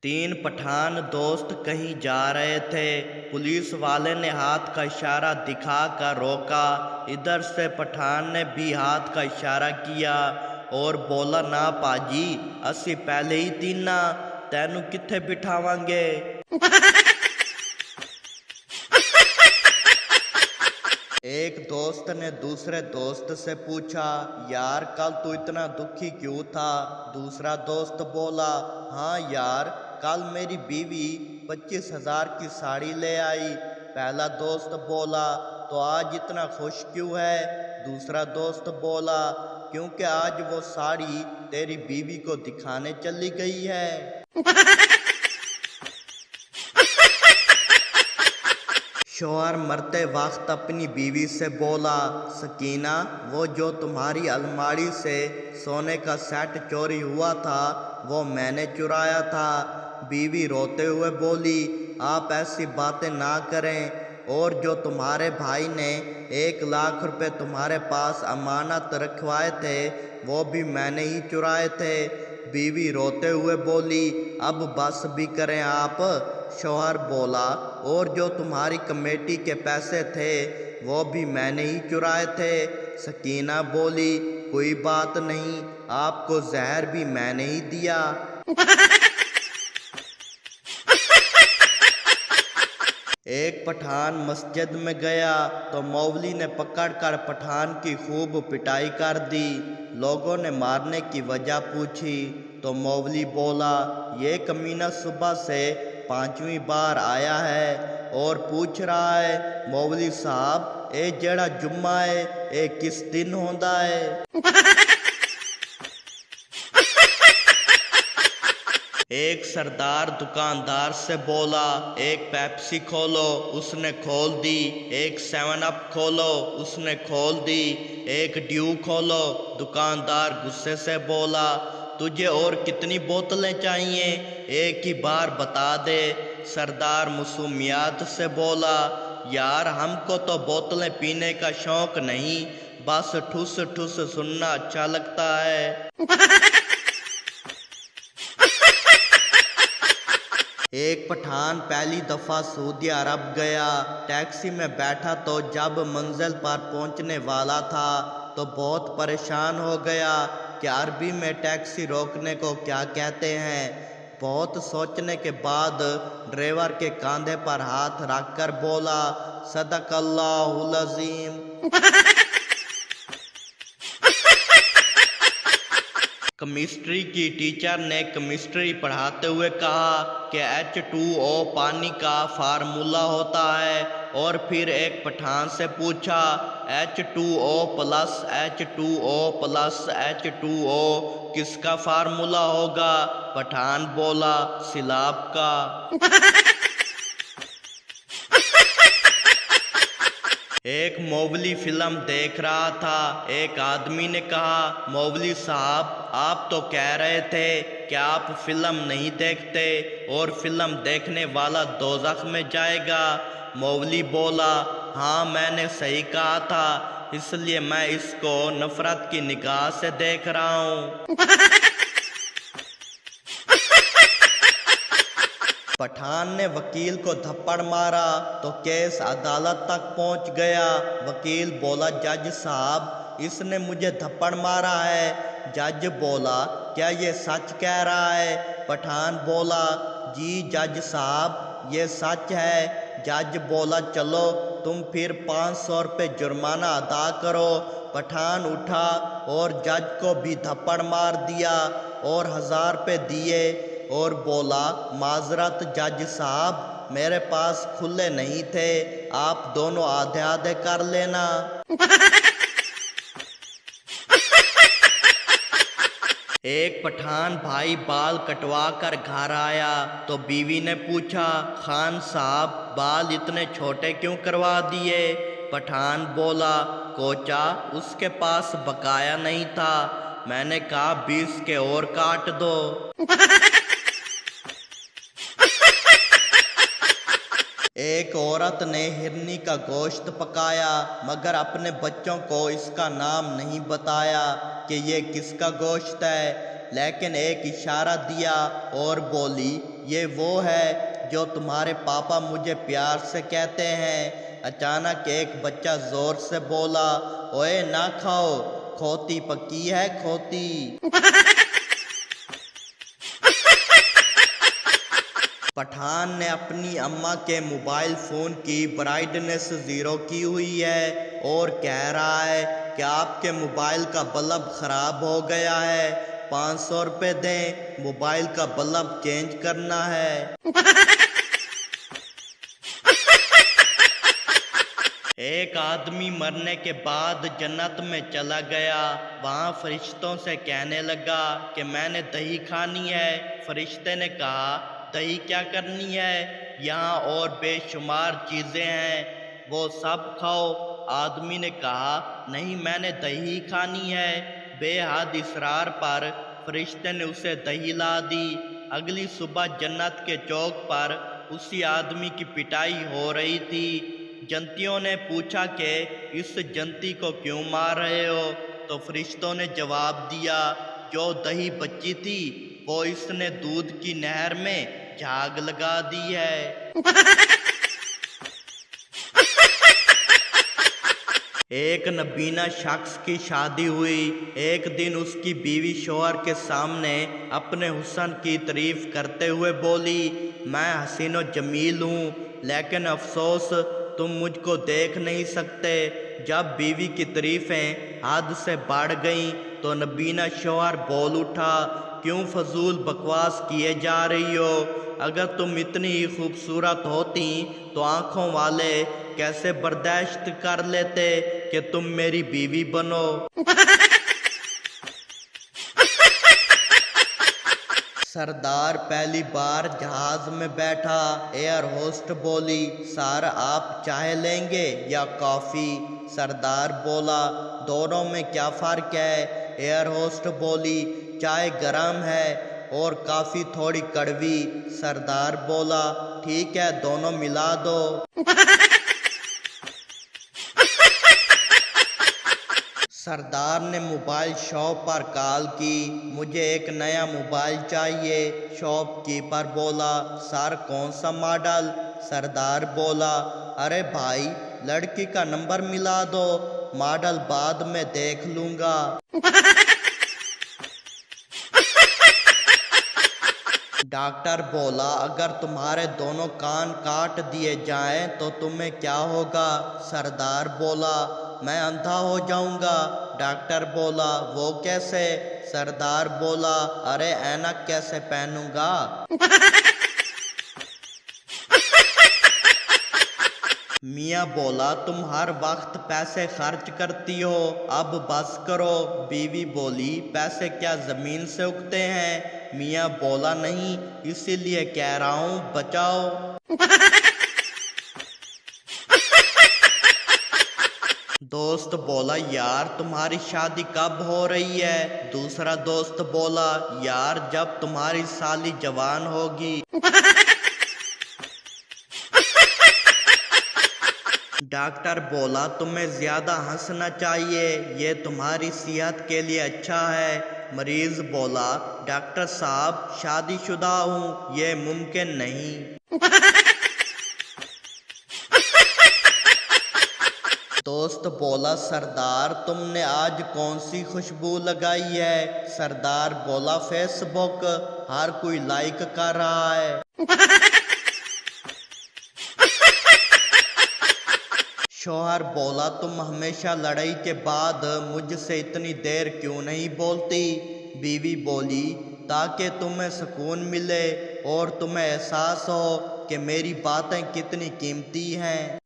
तीन पठान दोस्त कहीं जा रहे थे। पुलिस वाले ने हाथ का इशारा दिखा कर रोका। इधर से पठान ने भी हाथ का इशारा किया और बोला, ना पाजी, असी पहले ही तीना, तैनू कित्थे बिठावांगे। एक दोस्त ने दूसरे दोस्त से पूछा, यार कल तू इतना दुखी क्यों था? दूसरा दोस्त बोला, हाँ यार, कल मेरी बीवी 25,000 की साड़ी ले आई। पहला दोस्त बोला, तो आज इतना खुश क्यों है? दूसरा दोस्त बोला, क्योंकि आज वो साड़ी तेरी बीवी को दिखाने चली गई है। शौहर मरते वक्त अपनी बीवी से बोला, सकीना, वो जो तुम्हारी अलमारी से सोने का सेट चोरी हुआ था वो मैंने चुराया था। बीवी रोते हुए बोली, आप ऐसी बातें ना करें, और जो तुम्हारे भाई ने 1 लाख रुपए तुम्हारे पास अमानत रखवाए थे वो भी मैंने ही चुराए थे। बीवी रोते हुए बोली, अब बस भी करें आप। शौहर बोला, और जो तुम्हारी कमेटी के पैसे थे वो भी मैंने ही चुराए थे। सकीना बोली, कोई बात नहीं, आपको जहर भी मैंने ही दिया। एक पठान मस्जिद में गया तो मौलवी ने पकड़कर पठान की खूब पिटाई कर दी। लोगों ने मारने की वजह पूछी तो मौलवी बोला, ये कमीना सुबह से 5वीं बार आया है और पूछ रहा है, मौलवी साहब, ए जेड़ा जुम्मा है ए किस दिन होंदा है? एक सरदार दुकानदार से बोला, एक पेप्सी खोलो, उसने खोल दी। एक 7 अप खोलो, उसने खोल दी। एक ड्यू खोलो। दुकानदार गुस्से से बोला, तुझे और कितनी बोतलें चाहिए? एक ही बार बता दे। सरदार मासूमियत से बोला, यार हमको तो बोतलें पीने का शौक नहीं, बस ठुस ठुस सुनना अच्छा लगता है। एक पठान पहली दफा सऊदी अरब गया। टैक्सी में बैठा तो जब मंजिल पर पहुंचने वाला था तो बहुत परेशान हो गया कि अरबी में टैक्सी रोकने को क्या कहते हैं। बहुत सोचने के बाद ड्राइवर के कंधे पर हाथ रखकर बोला, सदकल्लाहुल अज़ीम। केमिस्ट्री की टीचर ने केमिस्ट्री पढ़ाते हुए कहा कि H2O पानी का फार्मूला होता है, और फिर एक पठान से पूछा, H2O plus H2O plus H2O किसका फार्मूला होगा? पठान बोला, सिलाब का। एक मौलवी फिल्म देख रहा था। एक आदमी ने कहा, मौलवी साहब, आप तो कह रहे थे कि आप फिल्म नहीं देखते और फिल्म देखने वाला दोज़ख में जाएगा। मौलवी बोला, हाँ मैंने सही कहा था, इसलिए मैं इसको नफरत की निगाह से देख रहा हूँ। पठान ने वकील को थप्पड़ मारा तो केस अदालत तक पहुंच गया। वकील बोला, जज साहब, इसने मुझे थप्पड़ मारा है। जज बोला, क्या ये सच कह रहा है? पठान बोला, जी जज साहब, ये सच है। जज बोला, चलो तुम फिर 500 रुपये जुर्माना अदा करो। पठान उठा और जज को भी थप्पड़ मार दिया और 1000 रुपये दिए और बोला, माजरत जज साहब, मेरे पास खुले नहीं थे, आप दोनों आधे आधे कर लेना। एक पठान भाई बाल कटवा कर घर आया तो बीवी ने पूछा, खान साहब, बाल इतने छोटे क्यों करवा दिए? पठान बोला, कोचा, उसके पास बकाया नहीं था, मैंने कहा 20 के और काट दो। एक औरत ने हिरनी का गोश्त पकाया मगर अपने बच्चों को इसका नाम नहीं बताया कि ये किसका गोश्त है, लेकिन एक इशारा दिया और बोली, یہ وہ ہے جو تمہارے پاپا مجھے پیار سے کہتے ہیں۔ اچانک ایک بچہ زور سے بولا، اوئے نہ کھاؤ، کھوتی پکی ہے کھوتی۔ پٹھان نے اپنی اماں کے موبائل فون کی برائٹنیس 0 کی ہوئی ہے اور کہہ رہا ہے کہ آپ کے موبائل کا بلب خراب ہو گیا ہے، 500 روپے دیں، موبائل کا بلب چینج کرنا ہے۔ ایک آدمی مرنے کے بعد جنت میں چلا گیا، وہاں فرشتوں سے کہنے لگا کہ میں نے دہی کھانی ہے۔ فرشتے نے کہا، دہی کیا کرنی ہے، یہاں اور بے شمار چیزیں ہیں، وہ سب کھاؤ۔ آدمی نے کہا، نہیں میں نے دہی کھانی ہے۔ بے حد اصرار پر فرشتے نے اسے دہی لا دی۔ اگلی صبح جنت کے چوک پر اسی آدمی کی پٹائی ہو رہی تھی۔ جنتیوں نے پوچھا کہ اس جنتی کو کیوں مار رہے ہو؟ تو فرشتوں نے جواب دیا، جو دہی بچی تھی وہ اس نے دودھ کی نہر میں جھاگ لگا دی ہے۔ ایک نبینا شخص کی شادی ہوئی۔ ایک دن اس کی بیوی شوہر کے سامنے اپنے حسن کی تعریف کرتے ہوئے بولی، میں حسین و جمیل ہوں، لیکن افسوس تم مجھ کو دیکھ نہیں سکتے۔ جب بیوی کی تعریفیں حد سے بڑھ گئیں تو نبینا شوہر بول اٹھا، کیوں فضول بکواس کیے جا رہی ہو؟ اگر تم اتنی ہی خوبصورت ہوتی تو آنکھوں والے کیسے برداشت کر لیتے کہ تم میری بیوی بنو؟ سردار پہلی بار جہاز میں بیٹھا، ایئر ہوسٹ بولی، سر آپ چائے لیں گے یا کافی؟ سردار بولا، دونوں میں کیا فرق ہے؟ ایئر ہوسٹ بولی، چائے گرم ہے اور کافی تھوڑی کڑوی۔ سردار بولا، ٹھیک ہے دونوں ملا دو۔ سردار نے موبائل شاپ پر کال کی، مجھے ایک نیا موبائل چاہیے۔ شاپ کیپر بولا، سر کون سا ماڈل؟ سردار بولا، ارے بھائی لڑکی کا نمبر ملا دو، ماڈل بعد میں دیکھ لوں گا۔ ڈاکٹر بولا، اگر تمہارے دونوں کان کاٹ دیے جائیں تو تمہیں کیا ہوگا؟ سردار بولا، میں اندھا ہو جاؤں گا۔ ڈاکٹر بولا، وہ کیسے؟ سردار بولا، ارے اینک کیسے پہنوں گا؟ میاں بولا، تم ہر وقت پیسے خرچ کرتی ہو، اب بس کرو۔ بیوی بولی، پیسے کیا زمین سے اگتے ہیں؟ میاں بولا، نہیں، اسی لیے کہہ رہا ہوں بچاؤ۔ دوست بولا، یار تمہاری شادی کب ہو رہی ہے؟ دوسرا دوست بولا، یار جب تمہاری سالی جوان ہوگی۔ ڈاکٹر بولا، تمہیں زیادہ ہنسنا چاہیے، یہ تمہاری صحت کے لیے اچھا ہے۔ مریض بولا، ڈاکٹر صاحب شادی شدہ ہوں، یہ ممکن نہیں۔ دوست بولا، سردار تم نے آج کون سی خوشبو لگائی ہے؟ سردار بولا، فیس بک، ہر کوئی لائک کر رہا ہے۔ شوہر بولا، تم ہمیشہ لڑائی کے بعد مجھ سے اتنی دیر کیوں نہیں بولتی؟ بیوی بولی، تاکہ تمہیں سکون ملے اور تمہیں احساس ہو کہ میری باتیں کتنی قیمتی ہیں۔